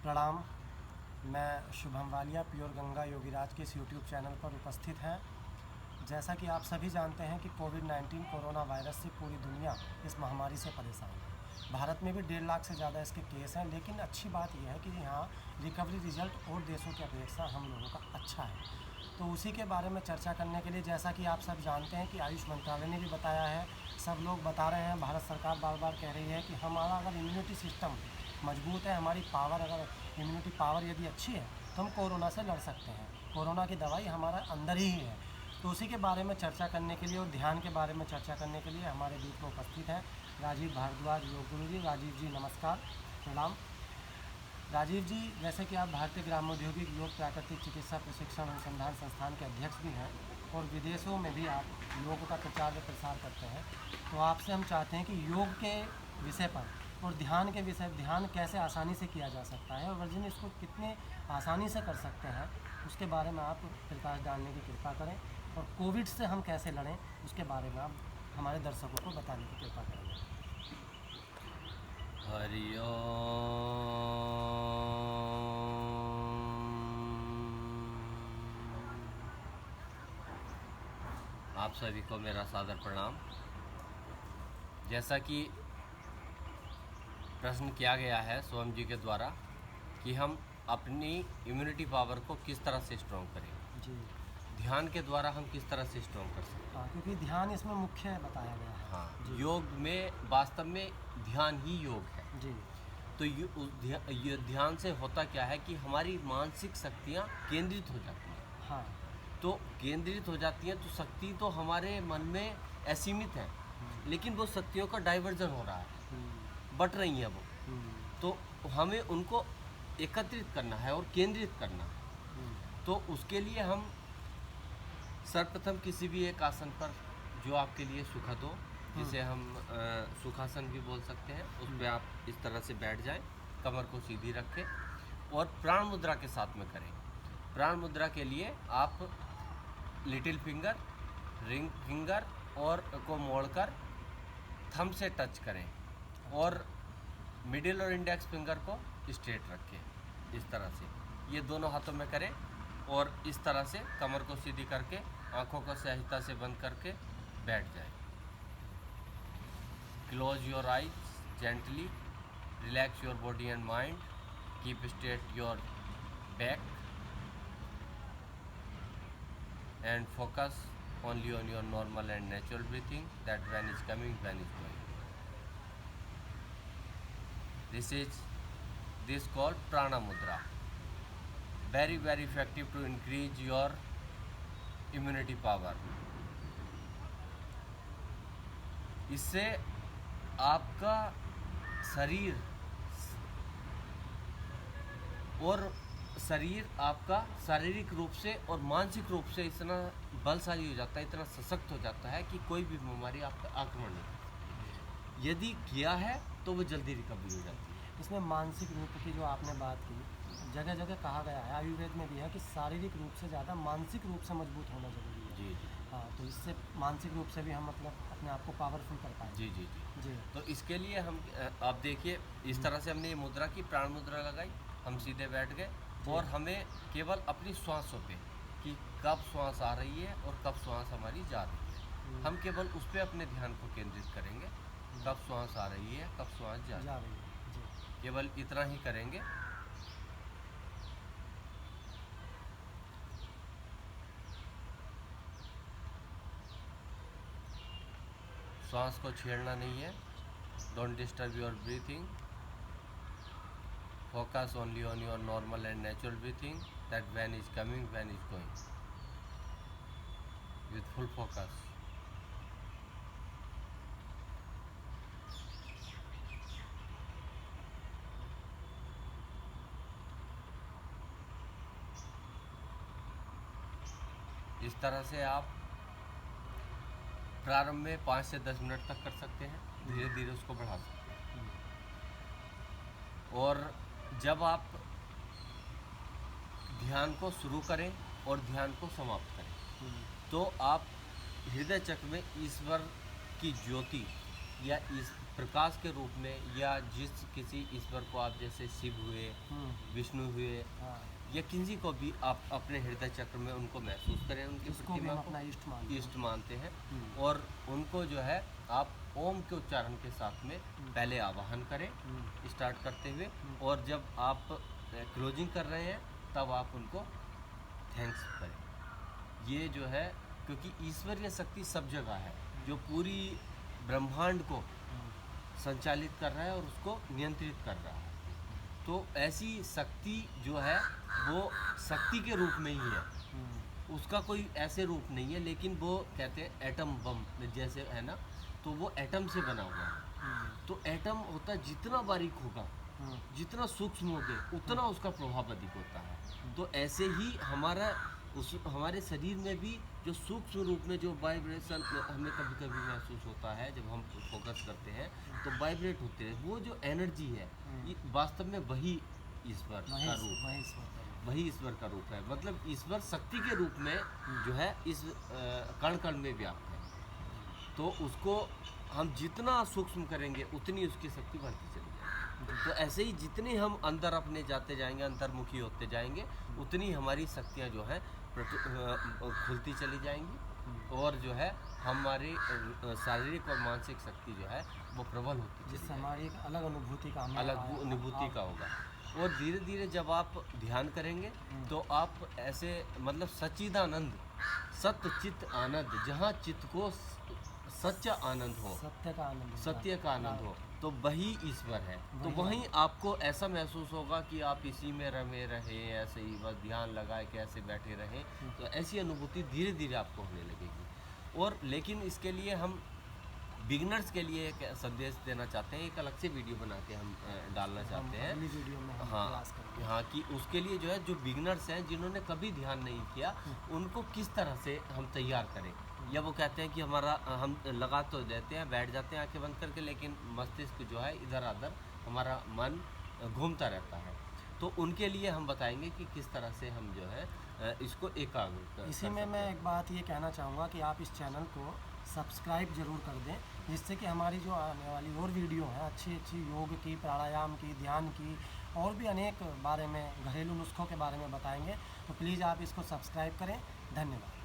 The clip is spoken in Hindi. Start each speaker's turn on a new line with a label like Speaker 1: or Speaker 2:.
Speaker 1: प्रणाम। मैं शुभम वालिया प्योर गंगा योगीराज के इस यूट्यूब चैनल पर उपस्थित हैं। जैसा कि आप सभी जानते हैं कि कोविड-19 कोरोना वायरस से पूरी दुनिया इस महामारी से परेशान है। भारत में भी 1.5 लाख से ज़्यादा इसके केस हैं, लेकिन अच्छी बात यह है कि यहाँ रिकवरी रिजल्ट और देशों की अपेक्षा हम लोगों का अच्छा है। तो उसी के बारे में चर्चा करने के लिए, जैसा कि आप सब जानते हैं कि आयुष मंत्रालय ने भी बताया है, सब लोग बता रहे हैं, भारत सरकार बार बार कह रही है कि हमारा अगर इम्यूनिटी सिस्टम मजबूत है, हमारी पावर अगर इम्यूनिटी पावर यदि अच्छी है तो हम कोरोना से लड़ सकते हैं। कोरोना की दवाई हमारा अंदर ही है। तो उसी के बारे में चर्चा करने के लिए और ध्यान के बारे में चर्चा करने के लिए हमारे बीच में उपस्थित हैं राजीव भारद्वाज योग गुरु जी। राजीव जी नमस्कार, प्रणाम। राजीव जी, जैसे कि आप भारतीय ग्रामोद्योगिक योग प्राकृतिक चिकित्सा प्रशिक्षण अनुसंधान संस्थान के अध्यक्ष भी हैं और विदेशों में भी आप योग का प्रचार व प्रसार करते हैं, तो आपसे हम चाहते हैं कि योग के विषय पर और ध्यान के विषय, ध्यान कैसे आसानी से किया जा सकता है और वर्जिन इसको कितने आसानी से कर सकते हैं, उसके बारे में आप प्रकाश डालने की कृपा करें। और कोविड से हम कैसे लड़ें उसके बारे में आप हमारे दर्शकों को बताने की कृपा करेंगे।
Speaker 2: हरि ओम। आप सभी को मेरा सादर प्रणाम। जैसा कि प्रश्न किया गया है सोहम जी के द्वारा कि हम अपनी इम्यूनिटी पावर को किस तरह से स्ट्रॉन्ग करें,
Speaker 1: जी
Speaker 2: ध्यान के द्वारा हम किस तरह से स्ट्रॉन्ग कर सकते हैं।
Speaker 1: हाँ, क्योंकि ध्यान इसमें मुख्य बताया गया है।
Speaker 2: हाँ, योग में वास्तव में ध्यान ही योग है।
Speaker 1: जी
Speaker 2: तो ये ध्यान से होता क्या है कि हमारी मानसिक शक्तियाँ केंद्रित हो जाती हैं।
Speaker 1: हाँ।
Speaker 2: तो केंद्रित हो जाती हैं तो शक्ति तो हमारे मन में असीमित है, लेकिन वो शक्तियों का डाइवर्जन हो रहा है, बट रही हैं वो। तो हमें उनको एकत्रित करना है और केंद्रित करना है। तो उसके लिए हम सर्वप्रथम किसी भी एक आसन पर जो आपके लिए सुखद हो, जिसे हम सुखासन भी बोल सकते हैं, उस पर आप इस तरह से बैठ जाएं, कमर को सीधी रखें और प्राण मुद्रा के साथ में करें। प्राण मुद्रा के लिए आप लिटिल फिंगर, रिंग फिंगर और को मोड़कर थंब से टच करें और मिडिल और इंडेक्स फिंगर को स्ट्रेट रखें। इस तरह से ये दोनों हाथों में करें और इस तरह से कमर को सीधी करके आंखों को सहजता से बंद करके बैठ जाएं। Close your eyes gently, relax your body and mind, keep straight your back and focus only on your normal and natural breathing, that when is coming, when is going. This called prana mudra. Very effective to increase your immunity power. इससे आपका शरीर आपका शारीरिक रूप से और मानसिक रूप से इतना बलशाली हो जाता है, इतना सशक्त हो जाता है कि कोई भी बीमारी आपका आक्रमण नहीं करती। यदि किया है तो वो जल्दी रिकवरी हो जाती है।
Speaker 1: इसमें मानसिक रूप की जो आपने बात की, जगह जगह कहा गया है, आयुर्वेद में भी है कि शारीरिक रूप से ज़्यादा मानसिक रूप से मजबूत होना जरूरी है।
Speaker 2: जी।
Speaker 1: हाँ, तो इससे मानसिक रूप से भी हम मतलब अपने आप को पावरफुल कर पाएँ।
Speaker 2: जी। तो इसके लिए हम आप देखिए, इस तरह से हमने ये मुद्रा की, प्राण मुद्रा लगाई, हम सीधे बैठ गए और हमें केवल अपनी श्वासों पे कि कब श्वास आ रही है और कब श्वास हमारी जा रही है, हम केवल उस पर अपने ध्यान को केंद्रित करेंगे। कब श्वास आ रही है, कब श्वास जा रही है,
Speaker 1: जी।
Speaker 2: केवल इतना ही करेंगे। श्वास को छेड़ना नहीं है। Don't disturb your breathing, focus only on your normal and natural breathing, that when is coming, when is going, with full focus. इस तरह से आप प्रारंभ में 5 से 10 मिनट तक कर सकते हैं, धीरे धीरे उसको बढ़ा सकते हैं। और जब आप ध्यान को शुरू करें और ध्यान को समाप्त करें, तो आप हृदय चक्र में ईश्वर की ज्योति या प्रकाश के रूप में, या जिस किसी ईश्वर को आप जैसे शिव हुए, विष्णु हुए,
Speaker 1: हाँ,
Speaker 2: या किसी को भी आप अपने हृदय चक्र में उनको महसूस करें, उनकी
Speaker 1: इसको भी
Speaker 2: प्रतिमा
Speaker 1: हम
Speaker 2: को
Speaker 1: अपना इष्ट मानते हैं।
Speaker 2: इष्ट मानते हैं, और उनको जो है आप ओम के उच्चारण के साथ में पहले आवाहन करें स्टार्ट करते हुए, और जब आप क्लोजिंग कर रहे हैं तब आप उनको थैंक्स करें। ये जो है, क्योंकि ईश्वरीय शक्ति सब जगह है, जो पूरी ब्रह्मांड को संचालित कर रहा है और उसको नियंत्रित कर रहा है। तो ऐसी शक्ति जो है वो शक्ति के रूप में ही है, उसका कोई ऐसे रूप नहीं है, लेकिन वो कहते हैं एटम बम जैसे है ना, तो वो एटम से बना हुआ है। तो एटम होता है जितना बारीक होगा, जितना सूक्ष्म होगा, उतना उसका प्रभाव अधिक होता है। तो ऐसे ही हमारे शरीर में भी जो सूक्ष्म रूप में जो वाइब्रेशन हमें कभी कभी महसूस होता है, जब हम फोकस करते हैं तो वाइब्रेट होते हैं, वो जो एनर्जी है ये वास्तव में वही ईश्वर का रूप है, वही ईश्वर का रूप है। मतलब ईश्वर शक्ति के रूप में जो है इस कण कण में व्याप्त है। तो उसको हम जितना सूक्ष्म करेंगे उतनी उसकी शक्ति बढ़ती चली जाएगी। तो ऐसे ही जितने हम अंदर अपने जाते जाएंगे, अंतर्मुखी होते जाएंगे, उतनी हमारी शक्तियाँ जो हैं खुलती चली जाएंगी, और जो है हमारी शारीरिक और मानसिक शक्ति जो है वो प्रबल होती चली
Speaker 1: जिससे
Speaker 2: जाएगी,
Speaker 1: हमारी एक अलग अनुभूति का
Speaker 2: अलग अनुभूति का होगा। और धीरे धीरे जब आप ध्यान करेंगे तो आप ऐसे मतलब सच्चिदानंद, सत्य चित्त आनंद, जहाँ चित्त को सच्चा आनंद हो, सत्य का आनंद हो, तो वही ईश्वर है। तो वहीं आपको ऐसा महसूस होगा कि आप इसी में रमे रहे, ऐसे ही बस ध्यान लगाए के ऐसे बैठे रहें, तो ऐसी अनुभूति धीरे धीरे आपको होने लगेगी। और लेकिन इसके लिए हम बिगनर्स के लिए एक संदेश देना चाहते हैं, एक अलग से वीडियो बना के हम डालना चाहते हैं।
Speaker 1: वीडियो में
Speaker 2: हाँ हाँ, कि उसके लिए जो है जो बिगनर्स हैं, जिन्होंने कभी ध्यान नहीं किया, उनको किस तरह से हम तैयार करें। या वो कहते हैं कि हम लगा तो देते हैं, बैठ जाते हैं आंखें बंद करके, लेकिन मस्तिष्क जो है इधर उधर हमारा मन घूमता रहता है। तो उनके लिए हम बताएंगे कि किस तरह से हम जो है इसको एकाग्र कर
Speaker 1: इसी में मैं एक बात ये कहना चाहूँगा कि आप इस चैनल को सब्सक्राइब जरूर कर दें, जिससे कि हमारी जो आने वाली और वीडियो है अच्छी योग की, प्राणायाम की, ध्यान की, और भी अनेक बारे में घरेलू नुस्खों के बारे में बताएंगे। तो प्लीज़ आप इसको सब्सक्राइब करें। धन्यवाद।